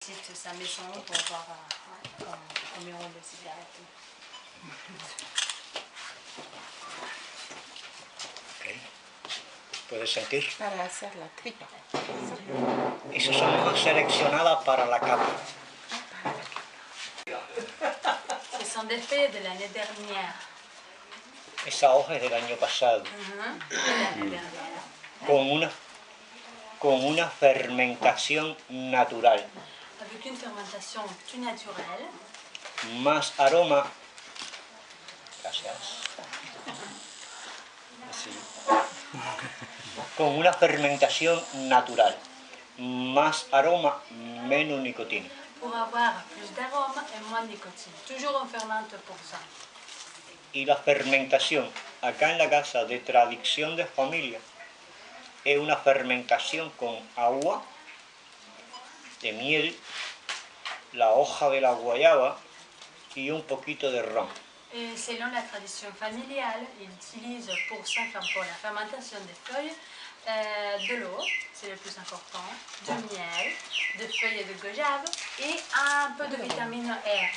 visite sa maison pour voir combien on de cigarettes. Okay. ¿Puedes sentir? Para hacer la tripa. Esas son hojas seleccionadas para la capa. Ce sont des feuilles de l'année dernière. Esa hoja es del año pasado. De l'année dernière. Con una fermentación natural. Avec une fermentation tout naturelle. Más aroma. Gracias. Así. Con una fermentación natural. Más aroma, menos nicotina. Pour avoir plus d'arôme et moins de nicotine. Toujours on fermente pour ça. Y la fermentación, acá en la casa de tradición de familia, es una fermentación con agua, de miel, la hoja de la guayaba y un poquito de ron. Et selon la tradition familiale, ils utilisent pour la fermentation des feuilles de l'eau, c'est le plus important, du miel, de feuilles de goyave et un peu de vitamine R.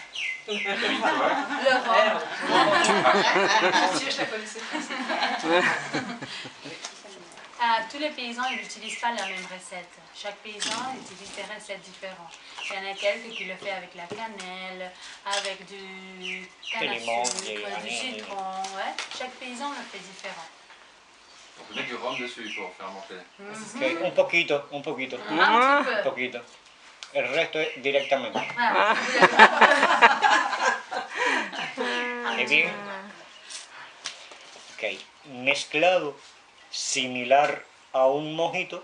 Le rhum. Tous les paysans n'utilisent pas la même recette. Chaque paysan utilise des recettes différentes. Il y en a quelques qui le font avec la cannelle, avec du canne à sucre, du citron. Ouais. Chaque paysan le fait différent. On met du rhum dessus pour fermenter. Okay, un poquito. Un petit peu. Un poquito. El resto es directamente. Ah, ¿Es bien? Ok. Mezclado similar a un mojito.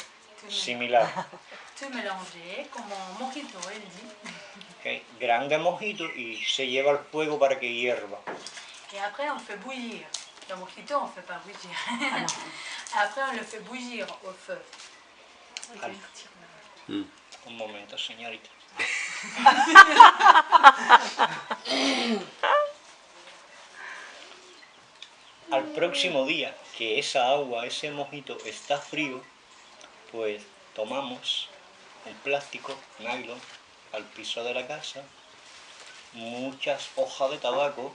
Similar. tout mélangé, comme un mojito, il dit. Okay. Grande mojito y se lleva al fuego para que hierva. Et après, on le fait bouillir. Le mojito, on ne fait pas bouillir. Après, on le fait bouillir au feu. Un momento, señorita. Al próximo día que esa agua, ese mojito está frío, pues tomamos un plástico, nylon, al piso de la casa, muchas hojas de tabaco,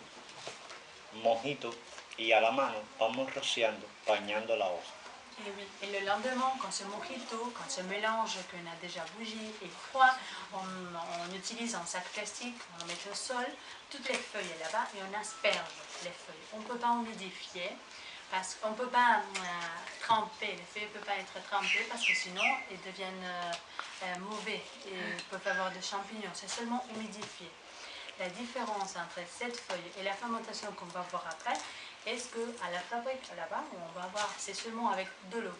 mojito y a la mano vamos rociando, bañando la hoja. Et oui. Et le lendemain, quand ce mojito, quand ce mélange qu'on a déjà bouilli est froid, on utilise un sac plastique, on le met au sol, toutes les feuilles là-bas et on asperge les feuilles. On ne peut pas humidifier, parce qu'on ne peut pas tremper, les feuilles ne peuvent pas être trempées parce que sinon elles deviennent mauvais et peuvent avoir des champignons. C'est seulement humidifié. La différence entre cette feuille et la fermentation qu'on va voir après, est-ce qu'à la fabrique là-bas, on va voir, c'est seulement avec de l'eau.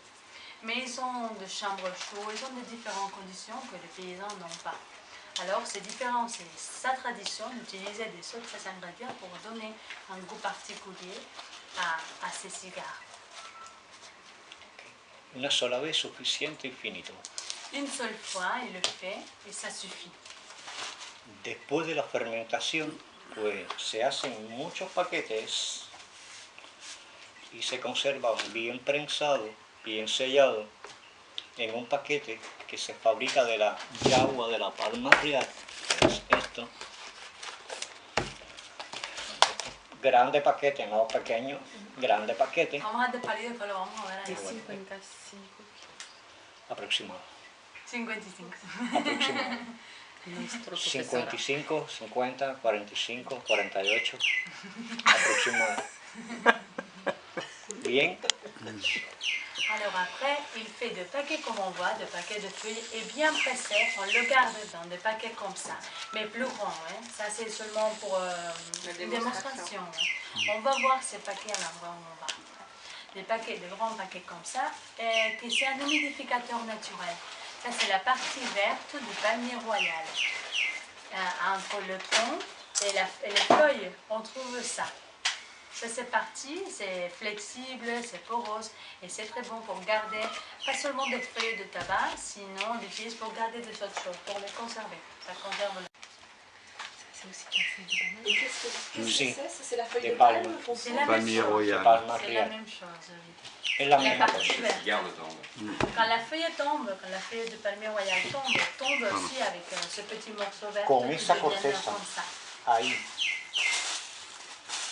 Mais ils ont de chambres chaudes, ils ont de différentes conditions que les paysans n'ont pas. Alors c'est différent, c'est sa tradition d'utiliser des autres ingrédients pour donner un goût particulier à ces cigares. Una sola vez suficiente y finito. Une seule fois, il le fait et ça suffit. Después de la fermentación, pues se hacen muchos paquetes y se conservan bien prensados, bien sellados, en un paquete que se fabrica de la yagua de la palma real, que es esto. Grande paquete, no pequeño, grande paquete. Vamos a despalir después lo vamos a ver ahí. 55. Aproximado. 55. Aproximado. Nuestro profesor. 55, 50, 45, 48. Aproximado. Bien. Alors après, il fait des paquets comme on voit, des paquets de feuilles et bien pressés. On le garde dans des paquets comme ça, mais plus grands. Hein. Ça c'est seulement pour une démonstration. Hein. On va voir ces paquets à l'endroit où on va. Des paquets, de grands paquets comme ça, et c'est un humidificateur naturel. Ça c'est la partie verte du palmier royal. Entre le tronc et les feuilles, on trouve ça. Ça c'est parti, c'est flexible, c'est poreux et c'est très bon pour garder, pas seulement des feuilles de tabac, sinon on l'utilise pour garder des autres choses, pour les conserver. Ça conserve le... c'est aussi de la feuille de banane. Et qu'est-ce que Sí. c'est? Ça, c'est la feuille Des de palmes. palme qu'on C'est sent. la même Palmier chose. de royal. palma C'est la real. même chose, oui. Es la La misma partie cosa. verte. Cigare de tombe. Quand la feuille tombe, quand la feuille de palmier royal tombe aussi avec ce petit morceau vert Con qui esa devient corteza. comme ça. Ahí.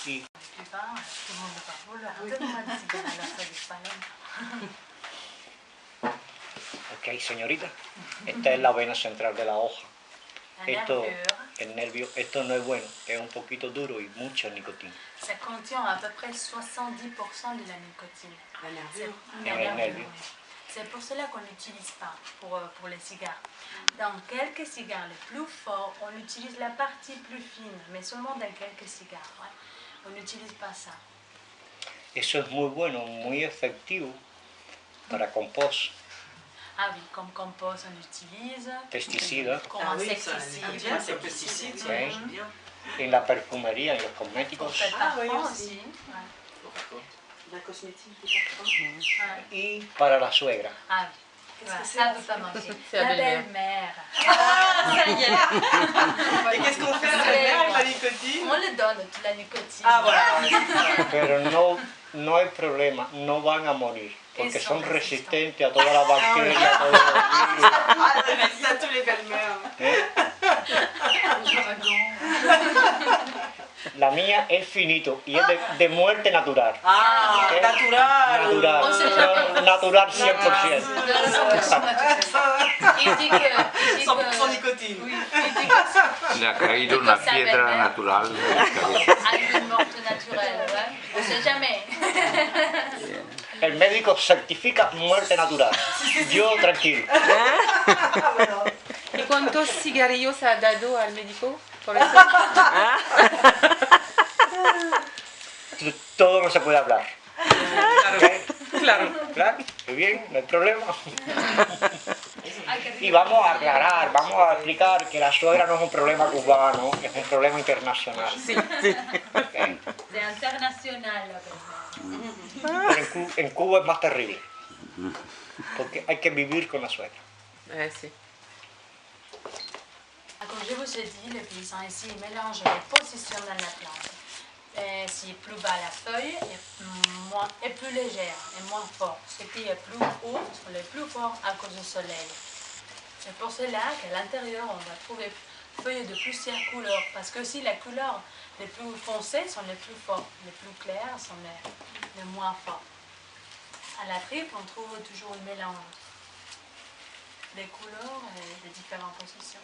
Y Tu pars, tout le monde part vouloir. Donne-moi des cigares à la feuille de palme. Ok, señorita, esta es la vena central de la hoja. La Esto, nervure, el nervio, esto no es bueno, es un poquito duro y mucha nicotina. ça contient à peu près 70% de la nicotine. La nervure. La En el nervure. nervio. C'est pour cela qu'on n'utilise pas pour les cigares. Dans quelques cigares les plus forts, on utilise la partie plus fine, mais seulement dans quelques cigares. Ouais. On n'utilise pas ça. Eso es muy bueno, muy efectivo para compost, Ah oui, comme compost, on utilise, pesticidas, comme Ah oui, ça, la insecticide, nicotine, c'est pesticide, ça Ouais. marche bien. en la perfumería, en los pour cosméticos faire Ah oui, parfum aussi. aussi. Ouais. Pour faire quoi? La cosmétique, des parfums. Ouais. y para la suegra. Ah oui. Qu'est-ce Voilà, que c'est, ça la ne peut pas manquer. C'est la La belle-mère. belle-mère. Ça y est. Et qu'est-ce qu'on fait à la belle-mère avec la nicotine? On le donne toute la nicotine. Ah voilà. Pero no hay problema, no van a morir, porque Eso, son eso. resistentes a todas las bacterias, a todos los virus. Ah, c'est à tous les belles-mères. La mía es finito y es de muerte natural. Ah, Ok. natural. Natural, On sait no, natural 100%. Il dit que... 100% nicotine. Oui, il dit que Le ha caído una piedra natural en la cabeza. hay une morte naturelle, ouais. On ne sait jamais. El médico certifica muerte natural. Yo tranquilo. Ah, voilà. ¿Y cuántos cigarrillos ha dado al médico? Por eso. Todo no se puede hablar. Claro. Claro, muy bien, no hay problema. Hay que Y vamos a aclarar, vamos a explicar que la suegra no es un problema cubano, es un problema internacional. Sí, sí. Ok. C'est international, la belle-mère. Pero en Cuba es más terrible. Porque hay que vivir con la suegra. Sí. Comme je vous ai dit, le paysan ici il mélange les positions dans la plante. Si plus bas la feuille est plus légère et moins forte. Ce qui est plus haut sont les plus forts à cause du soleil. C'est pour cela qu'à l'intérieur on va trouver feuilles de plusieurs couleurs. Parce que si les couleurs les plus foncées sont les plus fortes, les plus claires sont les moins fortes. À la tripe on trouve toujours un mélange des couleurs et des différentes positions.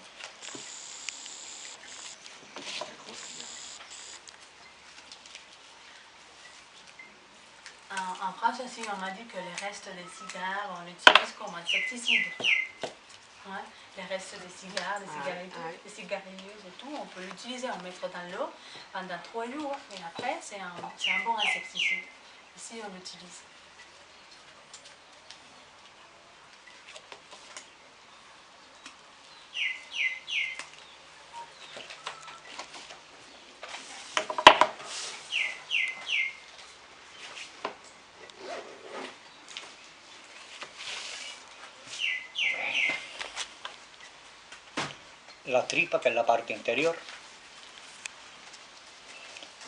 En France aussi, on m'a dit que les restes des cigares, on utilise comme insecticide. Ouais, les restes des cigares, des cigarettes, des cigarilleuses et tout, on peut l'utiliser, on mettre dans l'eau pendant 3 jours et après c'est un bon insecticide. Ici on l'utilise. La tripa, que es la parte interior.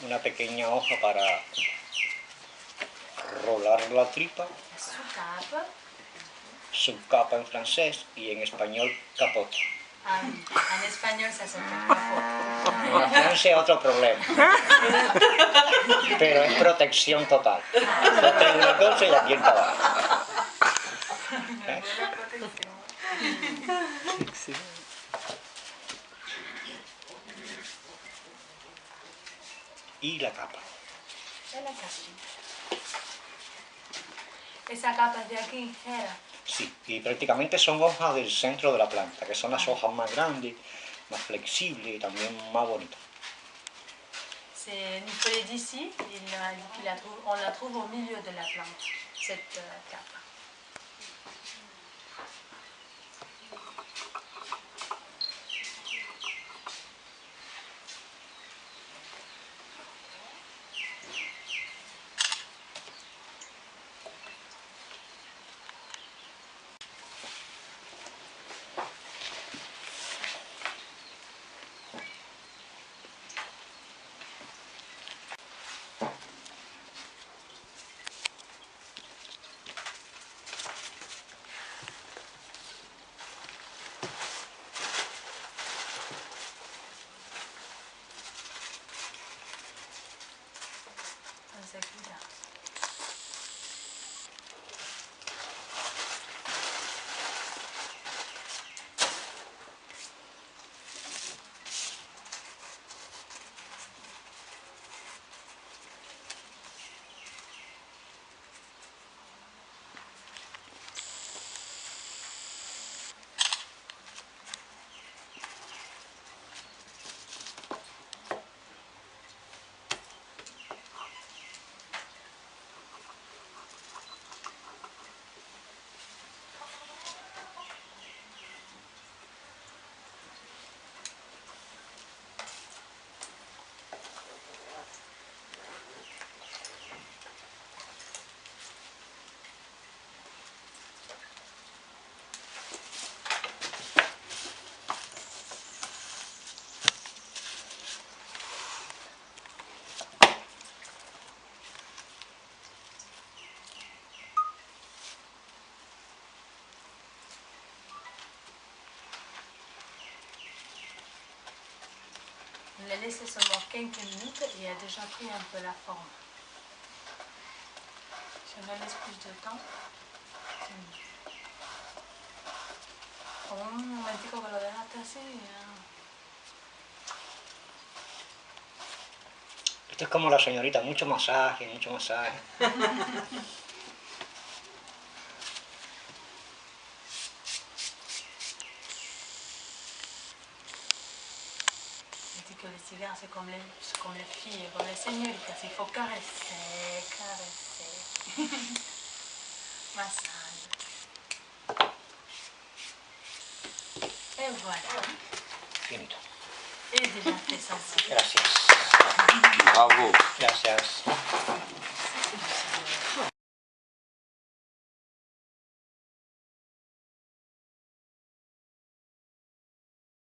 Una pequeña hoja para rolar la tripa. Sous-cape. Subcapa en francés y en español capote. Ah oui, en espagnol ça s'appelle capote. En Francia es otro problema. Pero es protección total. Yo tengo una cosa y aquí está abajo. ¿Eh? Y la capa. Es la capita. Esa capa de aquí era. Sí, y prácticamente son hojas del centro de la planta, que son las hojas más grandes, más flexibles y también más bonitas. C'est une feuille d'ici, on la trouve au milieu de la plante, cette cape. Je l'ai laissé seulement quelques minutes et il a déjà pris un peu la forme. Si on laisse plus de temps. Un momentico que lo dejaste así. Esto es como la señorita, mucho masaje, mucho masaje. Je dis que les cigares, c'est comme les filles, comme les señoritas. Il faut caresser, caresser. Massage. Et voilà. Finito. Et déjà fait sensible. Gracias. Bravo. Gracias.